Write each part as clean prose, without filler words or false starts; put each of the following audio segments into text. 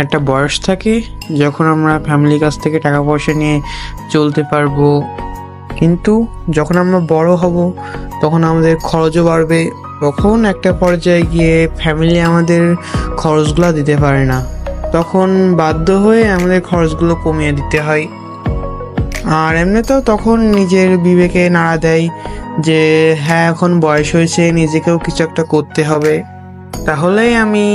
একটা বয়স থাকে যখন আমরা ফ্যামিলির কাছ থেকে টাকা পয়সা নিয়ে চলতে পারবো, কিন্তু যখন আমরা বড় হব তখন আমাদের খরচও বাড়বে। তখন একটা পর্যায়ে গিয়ে ফ্যামিলি আমাদের খরচগুলো দিতে পারে না, তখন বাধ্য হয়ে আমাদের খরচগুলো কমিয়ে দিতে হয়। আর এমনিতেও তখন নিজের বিবেকে নাড়া দেয় যে হ্যাঁ, এখন বয়স হয়েছে, নিজেকেও কিছু একটা করতে হবে, তাহলেই আমি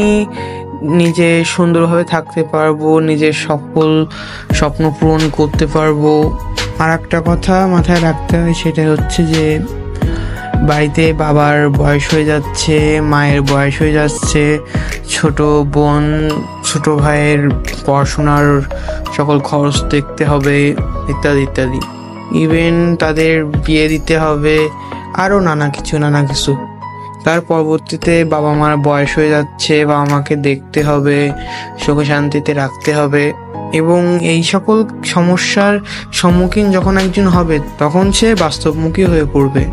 নিজে সুন্দরভাবে থাকতে পারবো, নিজের স্বপ্ন পূরণ করতে পারবো। আর একটা কথা মাথায় রাখতে হয়, সেটা হচ্ছে যে বাড়িতে বাবার বয়স হয়ে যাচ্ছে, মায়ের বয়স হয়ে যাচ্ছে, ছোট বোন ছোট ভাইয়ের পড়াশোনার সকল খরচ দেখতে হবে, ইত্যাদি ইত্যাদি। ইভেন তাদের বিয়ে দিতে হবে, আরও নানা কিছু। তার পরবর্তীতে বাবা মার বয়স হয়ে যাচ্ছে, বাবা মাকে দেখতে হবে, সুখে শান্তিতে রাখতে হবে। এবং এই সকল সমস্যার সম্মুখীন যখন একজন হবে তখন সে বাস্তবমুখী হয়ে পড়বে।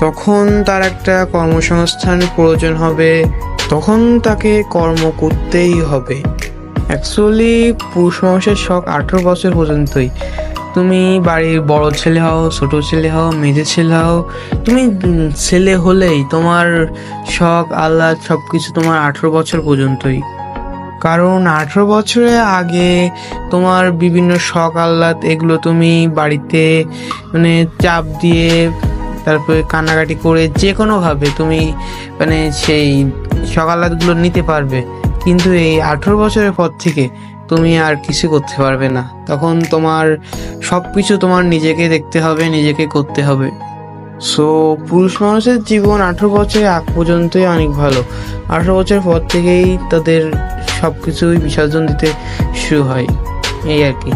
তখন তার একটা কর্মসংস্থান প্রয়োজন হবে, তখন তাকে কর্ম করতেই হবে। অ্যাকচুয়ালি পুরুষ মানুষের শখ 18 বছর পর্যন্তই। তুমি বাড়ির বড় ছেলে হও, ছোট ছেলে হও, মেজে ছেলে হও, তুমি ছেলে হলেই তোমার শখ আহ্লাদ সব কিছু তোমার 18 বছর পর্যন্তই। কারণ 18 বছরের আগে তোমার বিভিন্ন শখ আহ্লাদ এগুলো তুমি বাড়িতে চাপ দিয়ে, তারপরে কান্নাকাটি করে যে কোনোভাবে তুমি সেই শখ আহ্লাদগুলো নিতে পারবে। কিন্তু এই 18 বছরের পর থেকে তুমি আর কিছু করতে পারবে না। তখন তোমার সব কিছু তোমার নিজেকে দেখতে হবে, নিজেকে করতে হবে। সো পুরুষ মানুষের জীবন 18 বছরের আগ পর্যন্তই অনেক ভালো। 18 বছরের পর থেকেই তাদের সব কিছুই বিসর্জন দিতে শুরু হয়, এই আর কি।